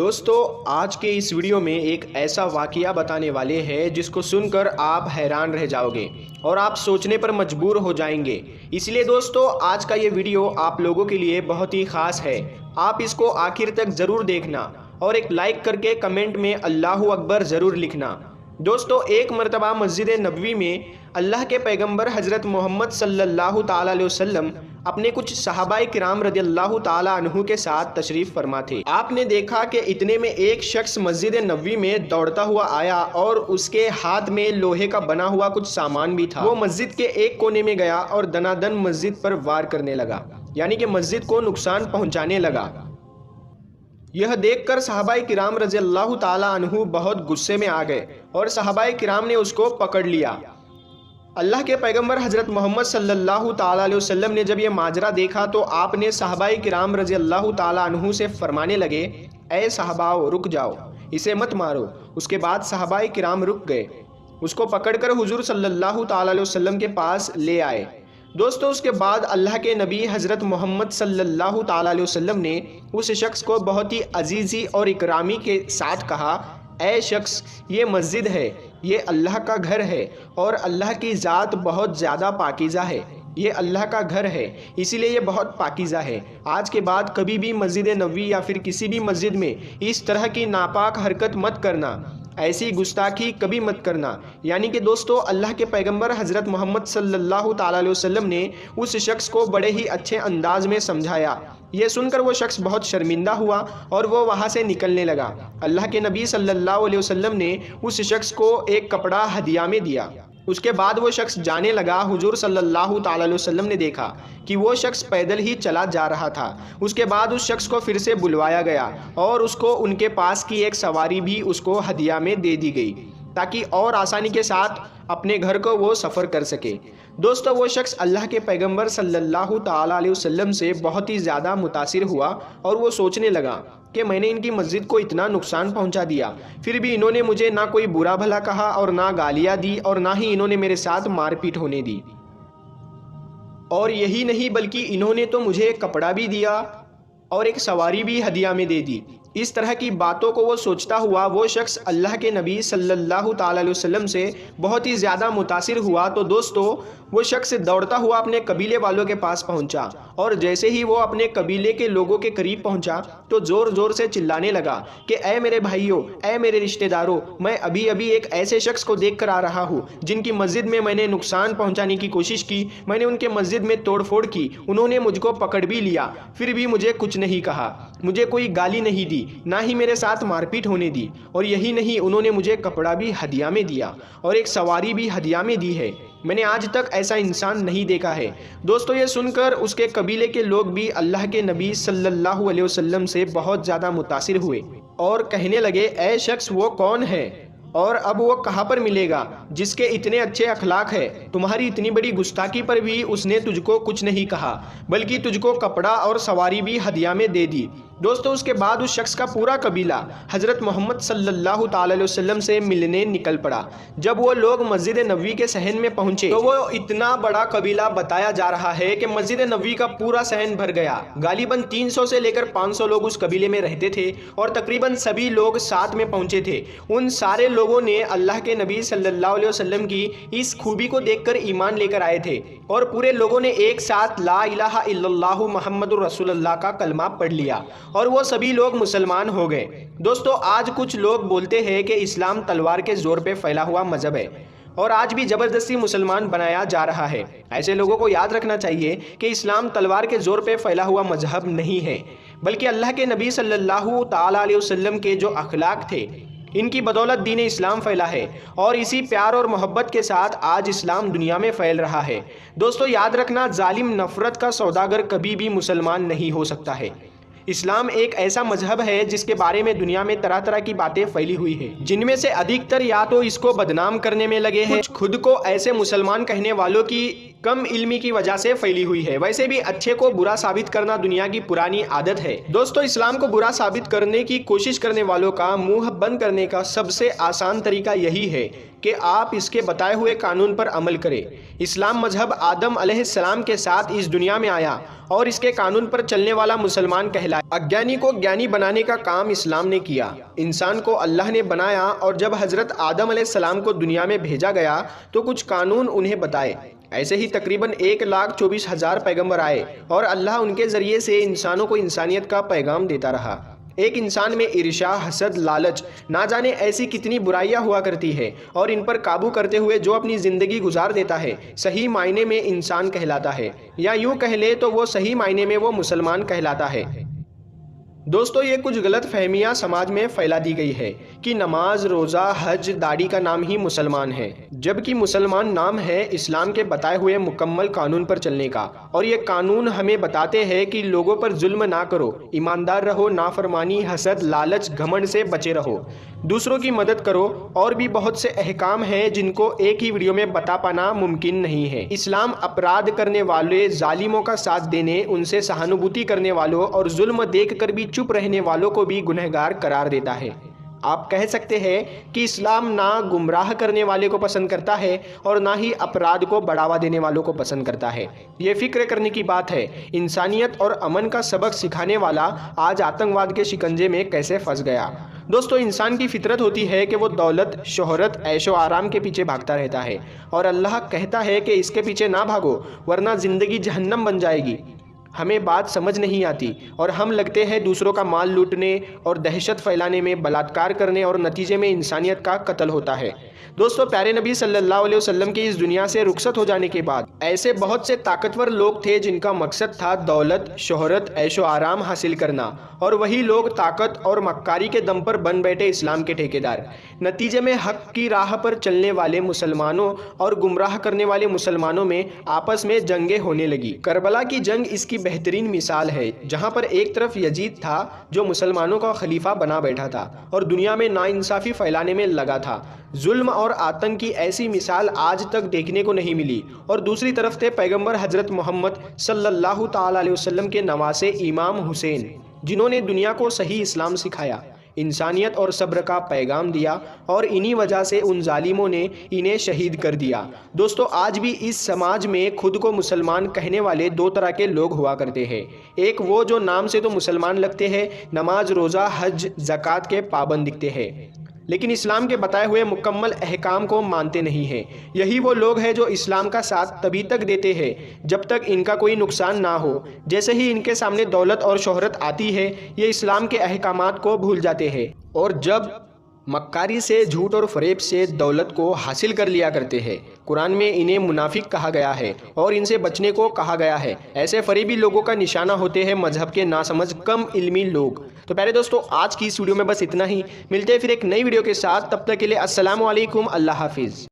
دوستو آج کے اس ویڈیو میں ایک ایسا واقعہ بتانے والے ہیں جس کو سن کر آپ حیران رہ جاؤ گے اور آپ سوچنے پر مجبور ہو جائیں گے۔ اس لیے دوستو آج کا یہ ویڈیو آپ لوگوں کے لیے بہت ہی خاص ہے۔ آپ اس کو آخر تک ضرور دیکھنا اور ایک لائک کر کے کمنٹ میں اللہ اکبر ضرور لکھنا۔ دوستو ایک مرتبہ مسجد نبوی میں اللہ کے پیغمبر حضرت محمد صلی اللہ تعالیٰ علیہ وسلم اپنے کچھ صحابہ کرام رضی اللہ تعالیٰ عنہ کے ساتھ تشریف فرما تھے۔ آپ نے دیکھا کہ اتنے میں ایک شخص مسجد نبوی میں دوڑتا ہوا آیا اور اس کے ہاتھ میں لوہے کا بنا ہوا کچھ سامان بھی تھا۔ وہ مسجد کے ایک کونے میں گیا اور دنا دن مسجد پر وار کرنے لگا، یعنی کہ مسجد کو نقصان پہنچانے لگا۔ یہ دیکھ کر صحابہ کرام رضی اللہ تعالیٰ عنہ بہت غصے میں آ گئے اور صحابہ کرام نے اس کو پکڑ لیا۔ اللہ کے پیغمبر حضرت محمد صلی اللہ تعالیٰ علیہ وسلم نے جب یہ ماجرا دیکھا تو آپ نے صحابہ کرام رضی اللہ تعالیٰ عنہ سے فرمانے لگے، اے صحاباؤ رک جاؤ، اسے مت مارو۔ اس کے بعد صحابہ کرام رک گئے، اس کو پکڑ کر حضور صلی اللہ تعالیٰ علیہ وسلم کے پاس لے آئے۔ دوستو اس کے بعد اللہ کے نبی حضرت محمد صلی اللہ تعالیٰ علیہ وسلم نے اس شخص کو بہت ہی عزیزی اور اکرامی کے ساتھ کہا، اے شخص یہ مسجد ہے، یہ اللہ کا گھر ہے اور اللہ کی ذات بہت زیادہ پاکیزہ ہے۔ یہ اللہ کا گھر ہے اسی لیے یہ بہت پاکیزہ ہے۔ آج کے بعد کبھی بھی مسجد نبوی یا پھر کسی بھی مسجد میں اس طرح کی ناپاک حرکت مت کرنا، ایسی گستاخی کبھی مت کرنا۔ یعنی کہ دوستو اللہ کے پیغمبر حضرت محمد صلی اللہ تعالیٰ علیہ وسلم نے اس شخص کو بڑے ہی اچھے انداز میں سمجھایا۔ یہ سن کر وہ شخص بہت شرمندہ ہوا اور وہ وہاں سے نکلنے لگا۔ اللہ کے نبی صلی اللہ علیہ وسلم نے اس شخص کو ایک کپڑا ہدیہ میں دیا۔ اس کے بعد وہ شخص جانے لگا۔ حضور صلی اللہ تعالیٰ علیہ وسلم نے دیکھا کہ وہ شخص پیدل ہی چلا جا رہا تھا۔ اس کے بعد اس شخص کو پھر سے بلوایا گیا اور اس کو ان کے پاس کی ایک سواری بھی اس کو ہدیہ میں دے دی گئی تاکہ اور آسانی کے ساتھ اپنے گھر کو وہ سفر کر سکے۔ دوستو وہ شخص اللہ کے پیغمبر صلی اللہ تعالیٰ علیہ وسلم سے بہت ہی زیادہ متاثر ہوا اور وہ سوچنے لگا کہ میں نے ان کی مسجد کو اتنا نقصان پہنچا دیا، پھر بھی انہوں نے مجھے نہ کوئی برا بھلا کہا اور نہ گالیاں دی اور نہ ہی انہوں نے میرے ساتھ مار پیٹ ہونے دی۔ اور یہی نہیں بلکہ انہوں نے تو مجھے ایک کپڑا بھی دیا اور ایک سواری بھی ہدیہ میں دے دی۔ اس طرح کی باتوں کو وہ سوچتا ہوا وہ شخص اللہ کے نبی صلی اللہ تعالیٰ علیہ وسلم سے بہت ہی زیادہ متاثر ہوا۔ تو دوستو وہ شخص دوڑتا ہوا اپنے قبیلے والوں کے پاس پہنچا اور جیسے ہی وہ اپنے قبیلے کے لوگوں کے قریب پہنچا تو زور زور سے چلانے لگا کہ اے میرے بھائیوں، اے میرے رشتہ داروں، میں ابھی ایک ایسے شخص کو دیکھ کر آ رہا ہوں جن کی مسجد میں نے نقصان پہنچانے کی کوشش کی، میں نے ان کے مسجد میں توڑ پھوڑ کی، انہوں نے مجھ کو پکڑ بھی لیا، پھر بھی مجھے کچھ نہیں کہا، مجھے کوئی گالی نہیں دی، نہ ہی میرے ساتھ مار پیٹ ہونے دی، اور یہی نہیں انہوں نے مجھے کپڑا بھی ہدیہ میں دیا اور ایک سواری بھی ہدیہ میں دی ہے۔ میں نے آج تک ایسا انسان نہیں دیکھا ہے۔ دوستو یہ سن کر اس کے قبیلے کے لوگ بھی اللہ کے نبی صلی اللہ علیہ وسلم سے بہت زیادہ متاثر ہوئے اور کہنے لگے، اے شخص وہ کون ہے اور اب وہ کہاں پر ملے گا جس کے اتنے اچھے اخلاق ہے؟ تمہاری اتنی بڑی گستاخی پر بھی اس نے تجھ کو کچھ نہیں کہا بلکہ تجھ کو کپڑا اور سواری بھی ہدیہ میں دے دی۔ دوستو اس کے بعد اس شخص کا پورا قبیلہ حضرت محمد صلی اللہ تعالیٰ علیہ وسلم سے ملنے نکل پڑا۔ جب وہ لوگ مسجد نبوی کے صحن میں پہنچے تو وہ اتنا بڑا قبیلہ بتایا جا رہا ہے کہ مسجد نبوی کا پورا صحن بھر گیا۔ غالباً 300 سے لے کر 500 لوگ اس قبیلے میں رہتے تھے اور تقریباً سبھی لوگ ساتھ میں پہنچے تھے۔ ان سارے لوگوں نے اللہ کے نبی صلی اللہ علیہ وسلم کی اس خوبی کو دیکھ کر ایمان لے کر آئے تھے اور پورے لوگوں نے ایک ساتھ لا الہ الا اللہ محمد رسول اللہ کا کلمہ پڑھ لیا اور وہ سبھی لوگ مسلمان ہو گئے۔ دوستو آج کچھ لوگ بولتے ہیں کہ اسلام تلوار کے زور پہ پھیلا ہوا مذہب ہے اور آج بھی زبردستی مسلمان بنایا جا رہا ہے۔ ایسے لوگوں کو یاد رکھنا چاہیے کہ اسلام تلوار کے زور پہ پھیلا ہوا مذہب نہیں ہے بلکہ اللہ کے نبی صلی اللہ تعالیٰ علیہ وسلم کے جو اخلاق تھے ان کی بدولت دین اسلام پھیلا ہے اور اسی پیار اور محبت کے ساتھ آج اسلام دنیا میں پھیل رہا ہے۔ دوستو یاد رکھنا ظالم نفرت کا سوداگر کبھی بھی مسلمان نہیں ہو سکتا ہے۔ اسلام ایک ایسا مذہب ہے جس کے بارے میں دنیا میں طرح طرح کی باتیں پھیلی ہوئی ہیں، جن میں سے ادھکتر یا تو اس کو بدنام کرنے میں لگے ہیں، کچھ خود کو ایسے مسلمان کہنے والوں کی کم علمی کی وجہ سے پھیلی ہوئی ہے۔ ویسے بھی اچھے کو برا ثابت کرنا دنیا کی پرانی عادت ہے۔ دوستو اسلام کو برا ثابت کرنے کی کوشش کرنے والوں کا منہ بند کرنے کا سب سے آسان طریقہ یہی ہے کہ آپ اس کے بتائے ہوئے قانون پر عمل کریں۔ اسلام مذہب آدم علیہ السلام کے ساتھ اس دنیا میں آیا اور اس کے قانون پر چلنے والا مسلمان کہلایا۔ اگیانی کو گیانی بنانے کا کام اسلام نے کیا۔ انسان کو اللہ نے بنایا اور جب حضرت آدم علیہ السلام کو دنیا میں بھیجا گیا تو کچھ قانون انہیں بتائے۔ ایسے ہی تقریباً 1,24,000 پیغمبر آئے اور اللہ ان کے ذریعے سے انسانوں کو انسانیت کا پیغام دیتا رہا۔ ایک انسان میں عرشا، حسد، لالچ، نہ جانے ایسی کتنی برائیاں ہوا کرتی ہے، اور ان پر قابو کرتے ہوئے جو اپنی زندگی گزار دیتا ہے صحیح معنی میں انسان کہلاتا ہے، یا یوں کہہ لے تو وہ صحیح معنی میں وہ مسلمان کہلاتا ہے۔ دوستو، یہ کچھ غلط فہمیاں سماج میں پھیلا دی گئی ہے کہ نماز، روزہ، حج، داڑھی کا نام ہی مسلمان ہے، جبکہ مسلمان نام ہے اسلام کے بتائے ہوئے مکمل قانون پر چلنے کا، اور یہ قانون ہمیں بتاتے ہیں کہ لوگوں پر ظلم نہ کرو، ایماندار رہو، نافرمانی، حسد، لالچ، گھمنڈ سے بچے رہو، دوسروں کی مدد کرو، اور بھی بہت سے احکام ہیں جن کو ایک ہی ویڈیو میں بتا پانا ممکن نہیں ہے۔ اسلام اپرادھ کرنے والے، ظالموں کا ساتھ دینے، ان سے سہانوبوتی کرنے والوں اور ظلم دیکھ کر بھی چپ رہنے والوں کو بھی گنہگار قرار دیتا ہے۔ آپ کہہ سکتے ہیں کہ اسلام نہ گمراہ کرنے والے کو پسند کرتا ہے اور نہ ہی اپرادھ کو بڑھاوا دینے والوں کو پسند کرتا ہے۔ یہ فکر کرنے کی بات ہے، انسانیت اور امن کا سبق سکھانے والا آج آتنکواد کے شکنجے میں کیسے پھنس گیا۔ دوستو، انسان کی فطرت ہوتی ہے کہ وہ دولت، شہرت، عیش و آرام کے پیچھے بھاگتا رہتا ہے، اور اللہ کہتا ہے کہ اس کے پیچھے نہ بھاگو ورنہ زندگی جہنم بن جائے گی۔ ہمیں بات سمجھ نہیں آتی اور ہم لگتے ہیں دوسروں کا مال لوٹنے اور دہشت پھیلانے میں، بلاత్కాر کرنے، اور نتیجے میں انسانیت کا قتل ہوتا ہے۔ دوستو، پیارے نبی صلی اللہ علیہ وسلم کی اس دنیا سے رخصت ہو جانے کے بعد ایسے بہت سے طاقتور لوگ تھے جن کا مقصد تھا دولت، شہرت، عیش و آرام حاصل کرنا، اور وہی لوگ طاقت اور مکاری کے دم پر بن بیٹھے اسلام کے ٹھیکیدار۔ نتیجے میں حق کی راہ پر چلنے والے مسلمانوں اور گمراہ کرنے والے مسلمانوں میں آپس میں جنگیں ہونے لگی۔ کربلا کی جنگ اس کی بہترین مثال ہے، جہاں پر ایک طرف یزید تھا جو مسلمانوں کا خلیفہ بنا بیٹھا تھا اور دنیا میں ناانصافی پھیلانے میں لگا تھا۔ ظلم اور آتنک کی ایسی مثال آج تک دیکھنے کو نہیں ملی، اور دوسری طرف تھے پیغمبر حضرت محمد صلی اللہ تعالی علیہ وسلم کے نواسے امام حسین، جنہوں نے دنیا کو صحیح اسلام سکھایا، انسانیت اور صبر کا پیغام دیا، اور انہی وجہ سے ان ظالموں نے انہیں شہید کر دیا۔ دوستو، آج بھی اس سماج میں خود کو مسلمان کہنے والے دو طرح کے لوگ ہوا کرتے ہیں۔ ایک وہ جو نام سے تو مسلمان لگتے ہیں، نماز، روزہ، حج، زکوٰۃ کے پابند دکھتے ہیں، لیکن اسلام کے بتائے ہوئے مکمل احکام کو مانتے نہیں ہیں۔ یہی وہ لوگ ہیں جو اسلام کا ساتھ تبھی تک دیتے ہیں جب تک ان کا کوئی نقصان نہ ہو۔ جیسے ہی ان کے سامنے دولت اور شہرت آتی ہے، یہ اسلام کے احکامات کو بھول جاتے ہیں، اور جب مکاری سے، جھوٹ اور فریب سے دولت کو حاصل کر لیا کرتے ہیں، قرآن میں انہیں منافق کہا گیا ہے اور ان سے بچنے کو کہا گیا ہے۔ ایسے فریبی لوگوں کا نشانہ ہوتے ہیں مذہب کے ناسمجھ، کم علمی لوگ۔ تو پیارے دوستو، آج کی اس ویڈیو میں بس اتنا ہی، ملتے ہیں پھر ایک نئی ویڈیو کے ساتھ، تب تک کے لیے السلام علیکم، اللہ حافظ۔